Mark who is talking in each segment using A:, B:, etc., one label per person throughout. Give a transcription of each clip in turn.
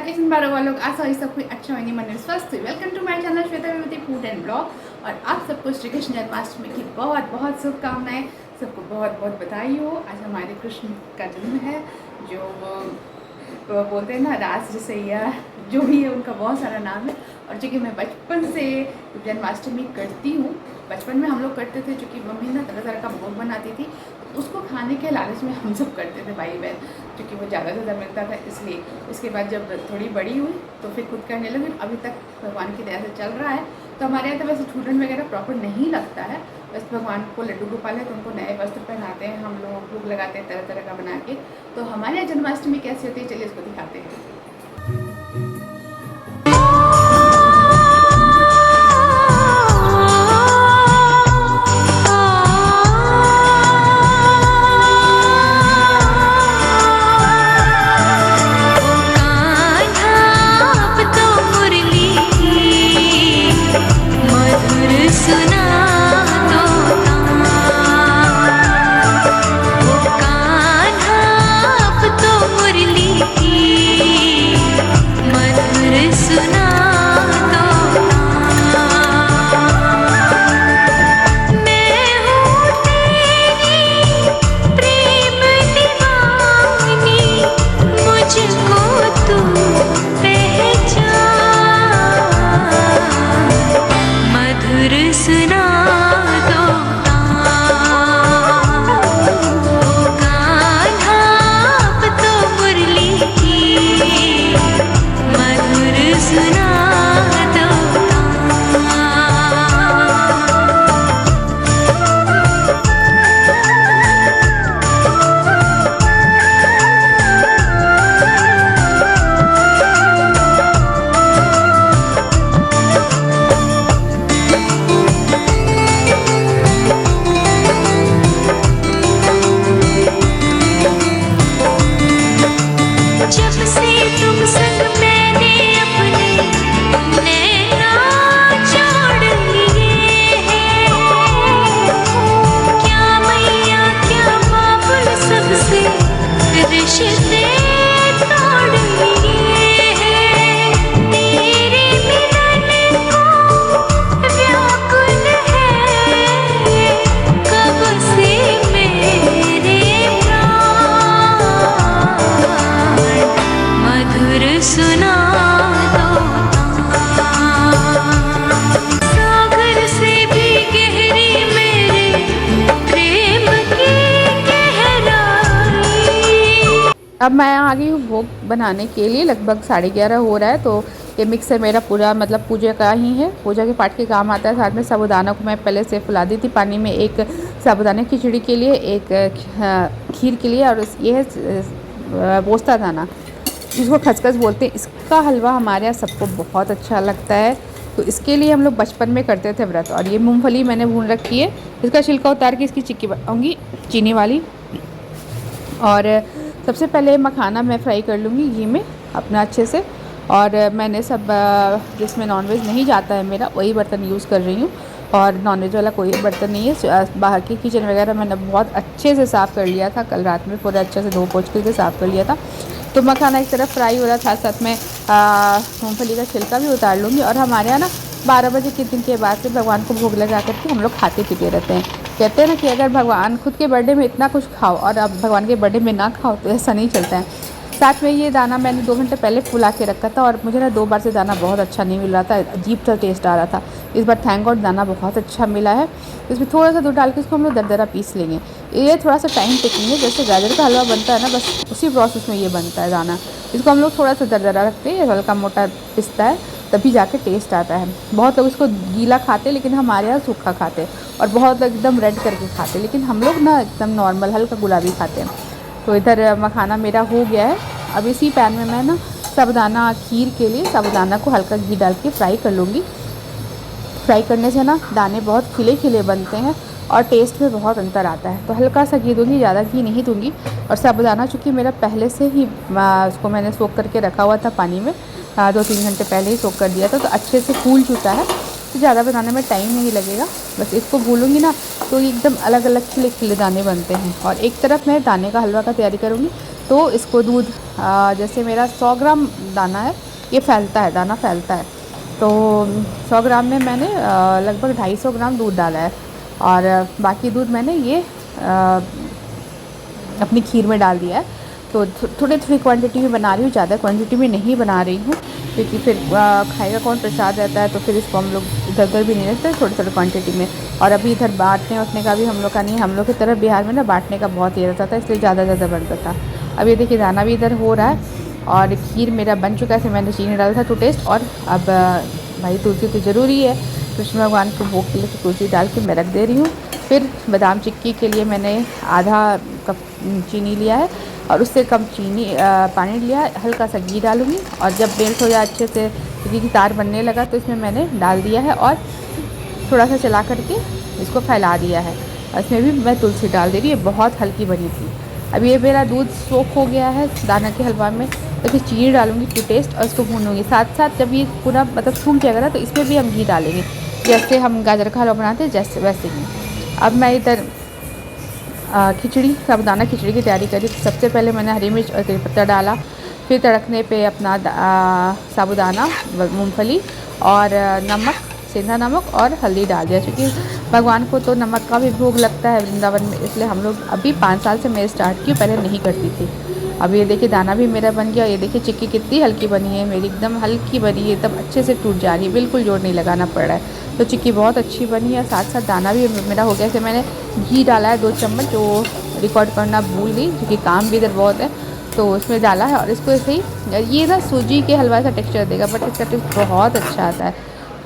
A: बारह वालों आशा है सब कोई अच्छा होंगे, मन स्वस्थ। Welcome to my channel Shweta Vibhuti food and blog. और आप सबको श्री कृष्ण जन्माष्टमी की बहुत बहुत शुभकामनाएं। सबको बहुत बहुत बधाई हो। आज हमारे कृष्ण का जन्म है। जो वो बोलते हैं ना, रास रसैया जो भी है उनका बहुत सारा नाम है। और चूँकि मैं बचपन से जन्माष्टमी करती हूँ, बचपन में हम लोग करते थे, चूँकि मम्मी ना तरह तरह का भोग बनाती थी, उसको खाने के लालच में हम सब करते थे भाई बहन, क्योंकि वो ज़्यादा से ज़्यादा मिलता था इसलिए। उसके बाद जब थोड़ी बड़ी हुई तो फिर खुद करने लगी। अभी तक भगवान की दया से चल रहा है। तो हमारे यहाँ तो वैसे छूटन वगैरह प्रॉपर नहीं लगता है। बस भगवान को लड्डू गोपाल है तो उनको नए वस्त्र पहनाते हैं, हम लोग भोग लगाते हैं तरह तरह का बना के। तो हमारे यहाँ जन्माष्टमी कैसी होती है, चलिए इसको दिखाते हैं। अब मैं आ गई हूँ भोग बनाने के लिए। लगभग 11:30 हो रहा है। तो ये मिक्सर मेरा पूरा मतलब पूजा का ही है, पूजा के पाठ के काम आता है। साथ में साबूदाना को मैं पहले से फुला दी थी पानी में, एक साबूदाना खिचड़ी के लिए, एक खीर के लिए। और ये है पोस्ता दाना, जिसको खसखस बोलते हैं। इसका हलवा हमारे यहाँ सबको बहुत अच्छा लगता है, तो इसके लिए हम लोग बचपन में करते थे व्रत। और ये मूँगफली मैंने भून रखी है, इसका छिलका उतार के इसकी चिक्की बनाऊँगी चीनी वाली। और सबसे पहले मखाना मैं फ्राई कर लूँगी घी में अपना अच्छे से। और मैंने सब जिसमें नॉनवेज नहीं जाता है मेरा, वही बर्तन यूज़ कर रही हूँ। और नॉनवेज वाला कोई बर्तन नहीं है। बाहर की किचन वगैरह मैंने बहुत अच्छे से साफ़ कर लिया था, कल रात में पूरा अच्छे से धो पोंछ करके साफ़ कर लिया था। तो मखाना एक तरफ फ्राई हो रहा था, साथ में मूँगफली का छिलका भी उतार लूँगी। और हमारे यहाँ ना 12 बजे के दिन के बाद से भगवान को भोग लगा करके हम लोग खाते पीते रहते हैं। कहते हैं ना कि अगर भगवान खुद के बर्थडे में इतना कुछ खाओ और अब भगवान के बर्थडे में ना खाओ तो ऐसा नहीं चलता है। साथ में ये दाना मैंने 2 घंटे पहले फुला के रखा था, और मुझे ना 2 बार से दाना बहुत अच्छा नहीं मिल रहा था, अजीब सा टेस्ट आ रहा था। इस बार थैंक गॉड दाना बहुत अच्छा मिला है। इसमें थोड़ा सा दूध डाल के इसको हम लोग दरदरा पीस लेंगे। ये थोड़ा सा टाइम टेकिंग है, जैसे गाजर का हलवा बनता है ना, बस उसी प्रोसेस में ये बनता है दाना। इसको हम लोग थोड़ा सा दरदरा रखते हैं, हल्का मोटा पिसता है, तभी जाके टेस्ट आता है। बहुत लोग इसको गीला खाते, लेकिन हमारे यहाँ सूखा खाते हैं। और बहुत लोग एकदम रेड करके खाते, लेकिन हम लोग ना एकदम नॉर्मल हल्का गुलाबी खाते हैं। तो इधर मखाना मेरा हो गया है। अब इसी पैन में मैं ना साबूदाना खीर के लिए साबूदाना को हल्का घी डाल के फ्राई कर लूँगी। फ्राई करने से ना दाने बहुत खिले खिले बनते हैं और टेस्ट में बहुत अंतर आता है। तो हल्का सा घी दूँगी, ज़्यादा घी नहीं दूँगी। और साबूदाना चूँकि मेरा पहले से ही उसको मैंने सोख करके रखा हुआ था पानी में, 2-3 घंटे पहले ही सोख कर दिया था, तो अच्छे से फूल चुका है। तो ज़्यादा बनाने में टाइम नहीं लगेगा। बस इसको भूलूँगी ना तो एकदम अलग अलग खिले खिले दाने बनते हैं। और एक तरफ मैं दाने का हलवा का तैयारी करूँगी, तो इसको दूध जैसे मेरा 100 ग्राम दाना है, ये फैलता है, दाना फैलता है, तो 100 ग्राम में मैंने लगभग 250 ग्राम दूध डाला है और बाकी दूध मैंने ये अपनी खीर में डाल दिया है। तो थोड़ी थोड़ी क्वांटिटी में बना रही हूँ, ज़्यादा क्वांटिटी में नहीं बना रही हूँ, क्योंकि फिर खाएगा कौन, प्रसाद रहता है, तो फिर इसको हम लोग इधर उधर भी नहीं रखते, थोड़ी थोड़ी क्वांटिटी में। और अभी इधर बांटने उठने का भी हम लोग का नहीं, हम लोग की तरफ बिहार में ना बांटने का बहुत ये रहता था, इसलिए ज़्यादा बनता था। अब ये देखिए दाना भी इधर हो रहा है और खीर मेरा बन चुका है। मैंने चीनी डाला था टू टेस्ट। और अब भाई तुलसी तो ज़रूरी है, कृष्ण भगवान को भोग के लिए तो तुलसी डाल के मैं रख दे रही हूँ। फिर बादाम चिक्की के लिए मैंने आधा कप चीनी लिया है और उससे कम पानी लिया है, हल्का सा घी डालूँगी और जब मेल्ट हो जाए अच्छे से, घी की तार बनने लगा तो इसमें मैंने डाल दिया है और थोड़ा सा चला करके इसको फैला दिया है। इसमें भी मैं तुलसी डाल दे रही है, बहुत हल्की बनी थी। अब ये मेरा दूध सोख हो गया है दाना के हलवा में, तो फिर चीनी डालूँगी टू टेस्ट और इसको भूनूँगी। साथ साथ जब ये पूरा मतलब सूख जाएगा ना, तो इसमें भी हम घी डालेंगे, जैसे हम गाजर का हलवा बनाते हैं जैसे वैसे ही। अब मैं इधर खिचड़ी, साबुदाना खिचड़ी की तैयारी करी। सबसे पहले मैंने हरी मिर्च और तेज पत्ता डाला, फिर तड़कने पे अपना साबुदाना, मूंगफली और नमक, सेंधा नमक और हल्दी डाल दिया, क्योंकि भगवान को तो नमक का भी भोग लगता है वृंदावन में, इसलिए हम लोग अभी 5 साल से मैं स्टार्ट की, पहले नहीं करती थी। अब ये देखिए दाना भी मेरा बन गया। ये देखिए चिक्की कितनी हल्की बनी है मेरी, एकदम हल्की बनी है, एकदम अच्छे से टूट जा रही है, बिल्कुल जोर नहीं लगाना पड़ रहा है। तो चिक्की बहुत अच्छी बनी है। साथ साथ दाना भी मेरा हो गया। फिर मैंने घी डाला है 2 चम्मच, जो रिकॉर्ड करना भूल गई, क्योंकि काम भी इधर बहुत है, तो उसमें डाला है। और इसको ऐसे ही, ये ना सूजी के हलवा का टेक्सचर देगा, बट इसका टेस्ट बहुत अच्छा आता है।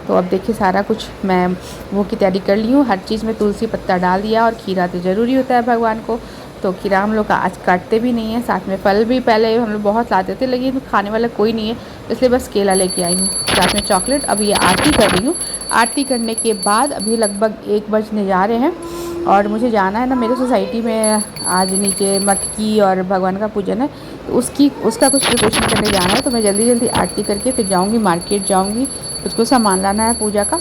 A: तो अब देखिए सारा कुछ मैं वो की तैयारी कर ली हूँ, हर चीज़ में तुलसी पत्ता डाल दिया और खीरा तो ज़रूरी होता है भगवान को, तो खीरा हम लोग आज काटते भी नहीं है। साथ में फल भी पहले हम लोग बहुत लाते थे, लेकिन खाने वाला कोई नहीं है, इसलिए बस केला लेके आई हूँ, साथ में चॉकलेट। अब ये आरती कर रही हूँ। आरती करने के बाद अभी लगभग 1 बजने जा रहे हैं और मुझे जाना है ना, मेरे सोसाइटी में आज नीचे मटकी और भगवान का पूजन है, तो उसका कुछ प्रिपरेशन करने जाना है। तो मैं जल्दी आरती करके फिर जाऊँगी, मार्केट जाऊँगी, उसको सामान लाना है पूजा का।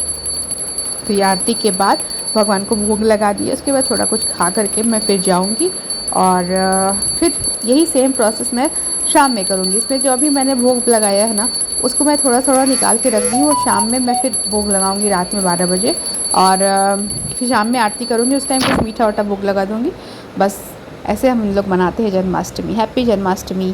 A: तो ये आरती के बाद भगवान को भोग लगा दिया, उसके बाद थोड़ा कुछ खा करके मैं फिर जाऊंगी और फिर यही सेम प्रोसेस मैं शाम में करूंगी। इसमें जो अभी मैंने भोग लगाया है ना, उसको मैं थोड़ा निकाल के रख दी हूँ और शाम में मैं फिर भोग लगाऊंगी रात में 12 बजे, और फिर शाम में आरती करूँगी, उस टाइम कुछ मीठा वाटा भोग लगा दूँगी। बस ऐसे हम लोग मनाते हैं जन्माष्टमी। हैप्पी जन्माष्टमी।